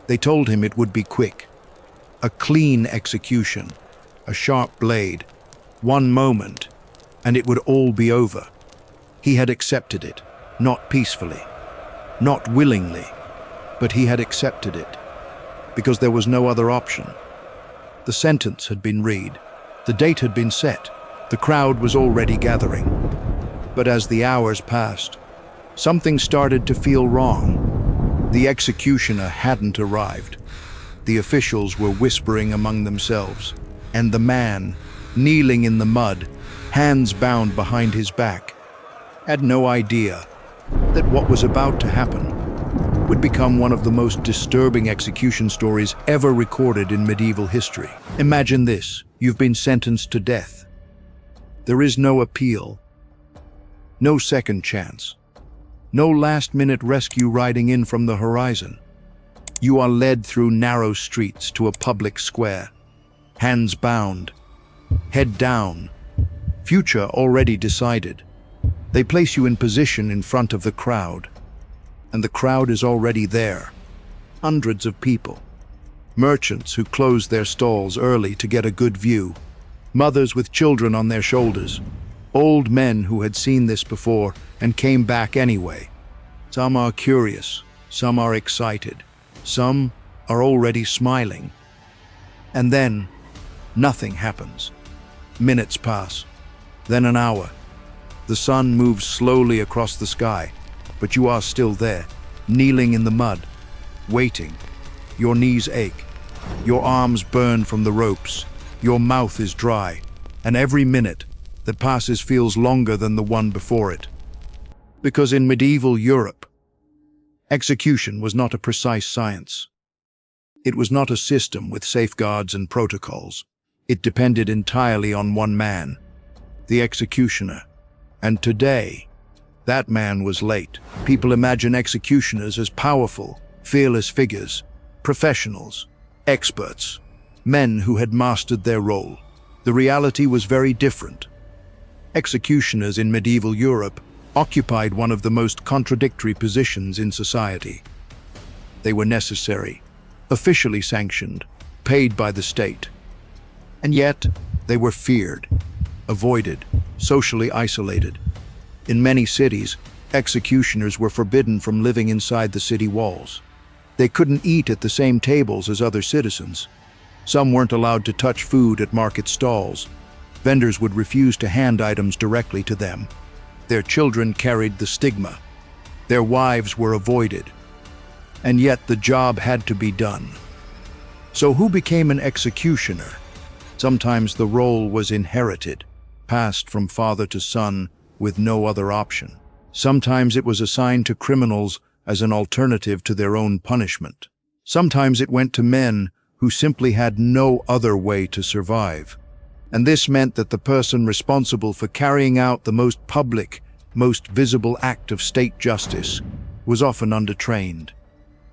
They told him it would be quick. A clean execution, a sharp blade, one moment, and it would all be over. He had accepted it, not peacefully, not willingly, but he had accepted it, because there was no other option. The sentence had been read, the date had been set, the crowd was already gathering. But as the hours passed, something started to feel wrong. The executioner hadn't arrived. The officials were whispering among themselves, and the man, kneeling in the mud, hands bound behind his back, had no idea that what was about to happen would become one of the most disturbing execution stories ever recorded in medieval history. Imagine this: you've been sentenced to death. There is no appeal, no second chance, no last-minute rescue riding in from the horizon. You are led through narrow streets to a public square, hands bound, head down, future already decided. They place you in position in front of the crowd, and the crowd is already there. Hundreds of people. Merchants who closed their stalls early to get a good view. Mothers with children on their shoulders. Old men who had seen this before and came back anyway. Some are curious, some are excited, some are already smiling. And then, nothing happens. Minutes pass, then an hour. The sun moves slowly across the sky, but you are still there, kneeling in the mud, waiting. Your knees ache, your arms burn from the ropes, your mouth is dry, and every minute that passes feels longer than the one before it. Because in medieval Europe, execution was not a precise science. It was not a system with safeguards and protocols. It depended entirely on one man, the executioner. And today, that man was late. People imagine executioners as powerful, fearless figures, professionals, experts, men who had mastered their role. The reality was very different. Executioners in medieval Europe occupied one of the most contradictory positions in society. They were necessary, officially sanctioned, paid by the state. And yet, they were feared, avoided, socially isolated. In many cities, executioners were forbidden from living inside the city walls. They couldn't eat at the same tables as other citizens. Some weren't allowed to touch food at market stalls. Vendors would refuse to hand items directly to them. Their children carried the stigma. Their wives were avoided. And yet the job had to be done. So who became an executioner? Sometimes the role was inherited, passed from father to son with no other option. Sometimes it was assigned to criminals as an alternative to their own punishment. Sometimes it went to men who simply had no other way to survive. And this meant that the person responsible for carrying out the most public, most visible act of state justice was often undertrained,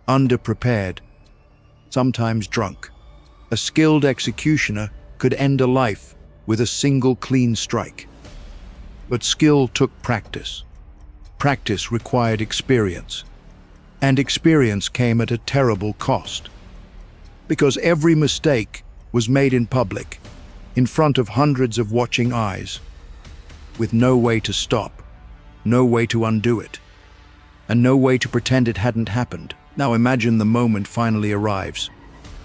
underprepared, sometimes drunk. A skilled executioner could end a life with a single clean strike. But skill took practice. Practice required experience. And experience came at a terrible cost. Because every mistake was made in public, in front of hundreds of watching eyes, with no way to stop, no way to undo it, and no way to pretend it hadn't happened. Now imagine the moment finally arrives.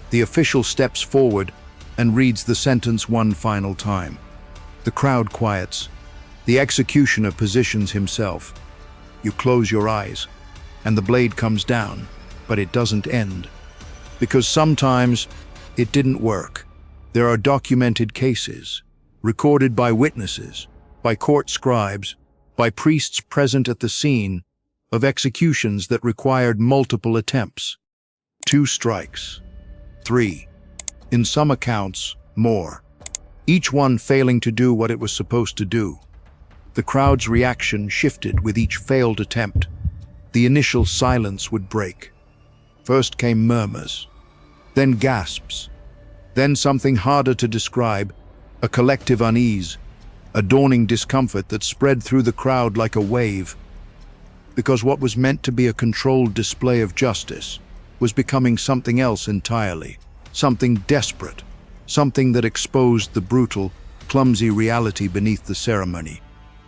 The official steps forward and reads the sentence one final time. The crowd quiets. The executioner positions himself. You close your eyes, and the blade comes down, but it doesn't end. Because sometimes it didn't work. There are documented cases, recorded by witnesses, by court scribes, by priests present at the scene, of executions that required multiple attempts. 2 strikes, 3, in some accounts, more. Each one failing to do what it was supposed to do. The crowd's reaction shifted with each failed attempt. The initial silence would break. First came murmurs, then gasps, then something harder to describe, a collective unease, a dawning discomfort that spread through the crowd like a wave. Because what was meant to be a controlled display of justice was becoming something else entirely, something desperate, something that exposed the brutal, clumsy reality beneath the ceremony.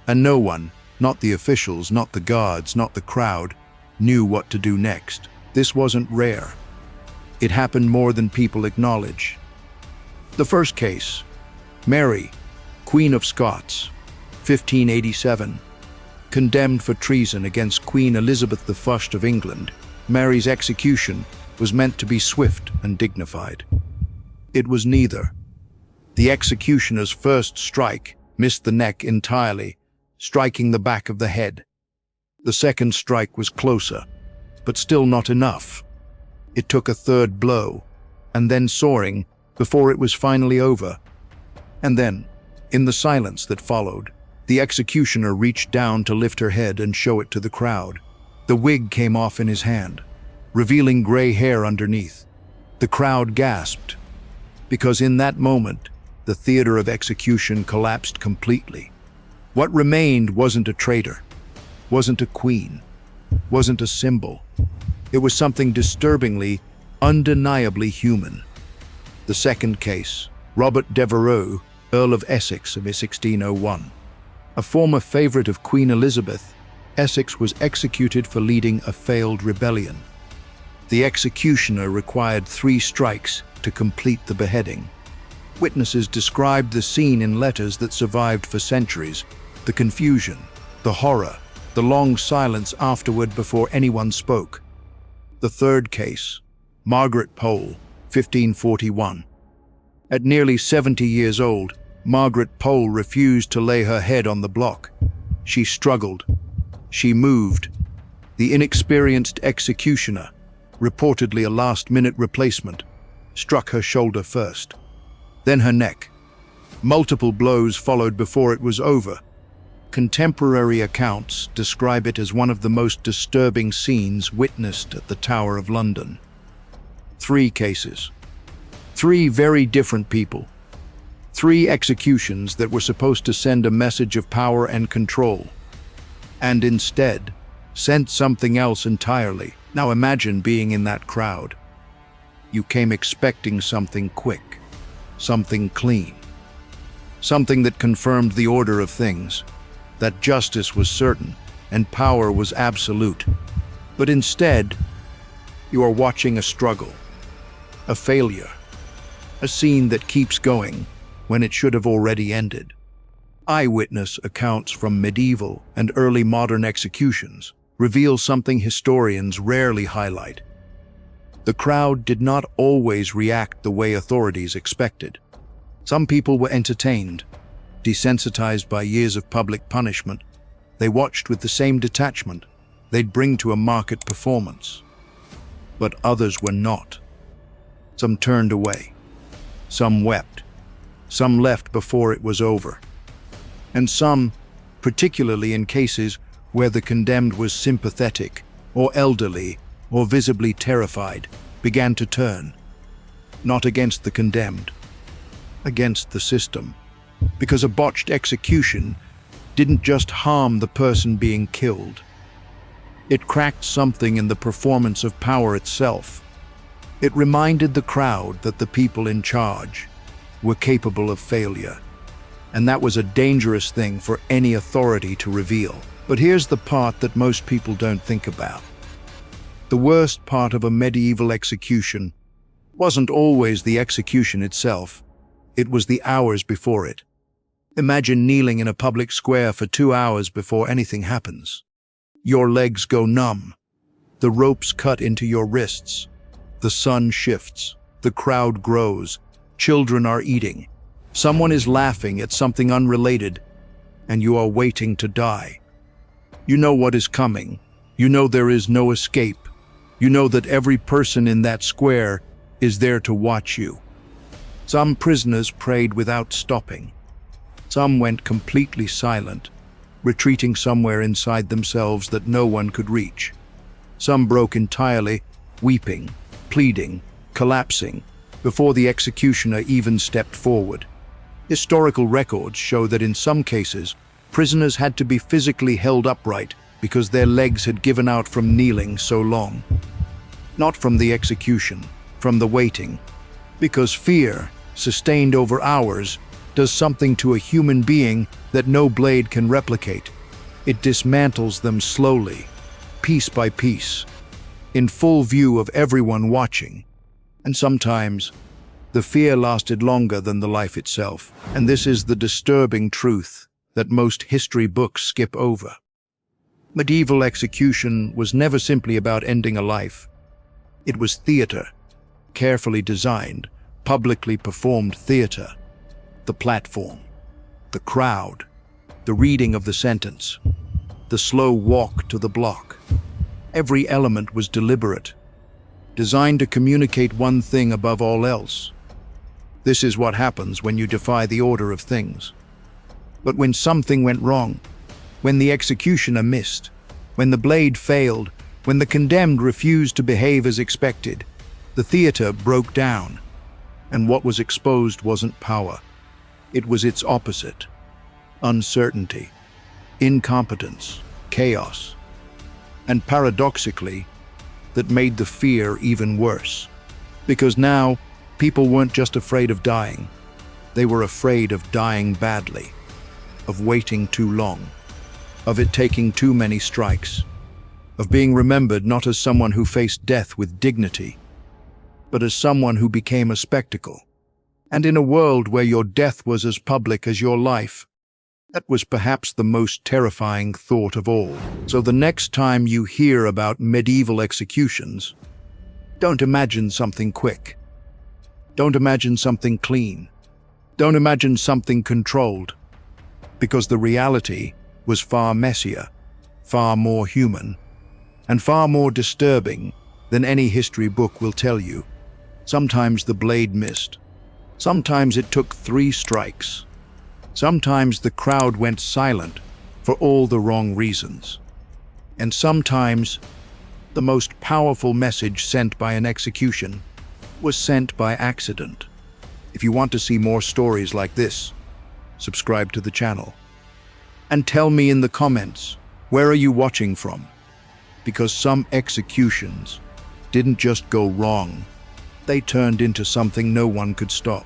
And no one, not the officials, not the guards, not the crowd, knew what to do next. This wasn't rare. It happened more than people acknowledge. The first case, Mary, Queen of Scots, 1587. Condemned for treason against Queen Elizabeth I of England, Mary's execution was meant to be swift and dignified. It was neither. The executioner's first strike missed the neck entirely, striking the back of the head. The second strike was closer, but still not enough. It took a third blow, and then soaring, before it was finally over. And then, in the silence that followed, the executioner reached down to lift her head and show it to the crowd. The wig came off in his hand, revealing gray hair underneath. The crowd gasped, because in that moment, the theater of execution collapsed completely. What remained wasn't a traitor, wasn't a queen, wasn't a symbol. It was something disturbingly, undeniably human. The second case, Robert Devereux, Earl of Essex of 1601. A former favorite of Queen Elizabeth, Essex was executed for leading a failed rebellion. The executioner required 3 strikes to complete the beheading. Witnesses described the scene in letters that survived for centuries: the confusion, the horror, the long silence afterward before anyone spoke. The third case, Margaret Pole, 1541. At nearly 70 years old, Margaret Pole refused to lay her head on the block. She struggled. She moved. The inexperienced executioner, reportedly a last-minute replacement, struck her shoulder first, then her neck. Multiple blows followed before it was over. Contemporary accounts describe it as one of the most disturbing scenes witnessed at the Tower of London. 3 cases. 3 very different people. 3 executions that were supposed to send a message of power and control, and instead sent something else entirely. Now imagine being in that crowd. You came expecting something quick, something clean, something that confirmed the order of things, that justice was certain and power was absolute. But instead, you are watching a struggle, a failure, a scene that keeps going when it should have already ended. Eyewitness accounts from medieval and early modern executions reveal something historians rarely highlight. The crowd did not always react the way authorities expected. Some people were entertained. Desensitized by years of public punishment, they watched with the same detachment they'd bring to a market performance. But others were not. Some turned away. Some wept. Some left before it was over. And some, particularly in cases where the condemned was sympathetic, or elderly, or visibly terrified, began to turn, not against the condemned, against the system. Because a botched execution didn't just harm the person being killed. It cracked something in the performance of power itself. It reminded the crowd that the people in charge were capable of failure, and that was a dangerous thing for any authority to reveal. But here's the part that most people don't think about. The worst part of a medieval execution wasn't always the execution itself. It was the hours before it. Imagine kneeling in a public square for 2 hours before anything happens. Your legs go numb. The ropes cut into your wrists. The sun shifts. The crowd grows. Children are eating. Someone is laughing at something unrelated, and you are waiting to die. You know what is coming. You know there is no escape. You know that every person in that square is there to watch you. Some prisoners prayed without stopping. Some went completely silent, retreating somewhere inside themselves that no one could reach. Some broke entirely, weeping, pleading, collapsing, before the executioner even stepped forward. Historical records show that in some cases, prisoners had to be physically held upright because their legs had given out from kneeling so long. Not from the execution, from the waiting. Because fear, sustained over hours, does something to a human being that no blade can replicate. It dismantles them slowly, piece by piece, in full view of everyone watching. And sometimes, the fear lasted longer than the life itself. And this is the disturbing truth that most history books skip over. Medieval execution was never simply about ending a life. It was theater, carefully designed, publicly performed theater. The platform, the crowd, the reading of the sentence, the slow walk to the block. Every element was deliberate, designed to communicate one thing above all else. This is what happens when you defy the order of things. But when something went wrong, when the executioner missed, when the blade failed, when the condemned refused to behave as expected, the theater broke down. And what was exposed wasn't power. It was its opposite: uncertainty, incompetence, chaos. And paradoxically, that made the fear even worse. Because now, people weren't just afraid of dying. They were afraid of dying badly, of waiting too long, of it taking too many strikes, of being remembered not as someone who faced death with dignity, but as someone who became a spectacle. And in a world where your death was as public as your life, that was perhaps the most terrifying thought of all. So the next time you hear about medieval executions, don't imagine something quick. Don't imagine something clean. Don't imagine something controlled. Because the reality was far messier, far more human, and far more disturbing than any history book will tell you. Sometimes the blade missed. Sometimes it took 3 strikes. Sometimes the crowd went silent for all the wrong reasons. And sometimes the most powerful message sent by an execution was sent by accident. If you want to see more stories like this, subscribe to the channel. And tell me in the comments, where are you watching from? Because some executions didn't just go wrong, they turned into something no one could stop.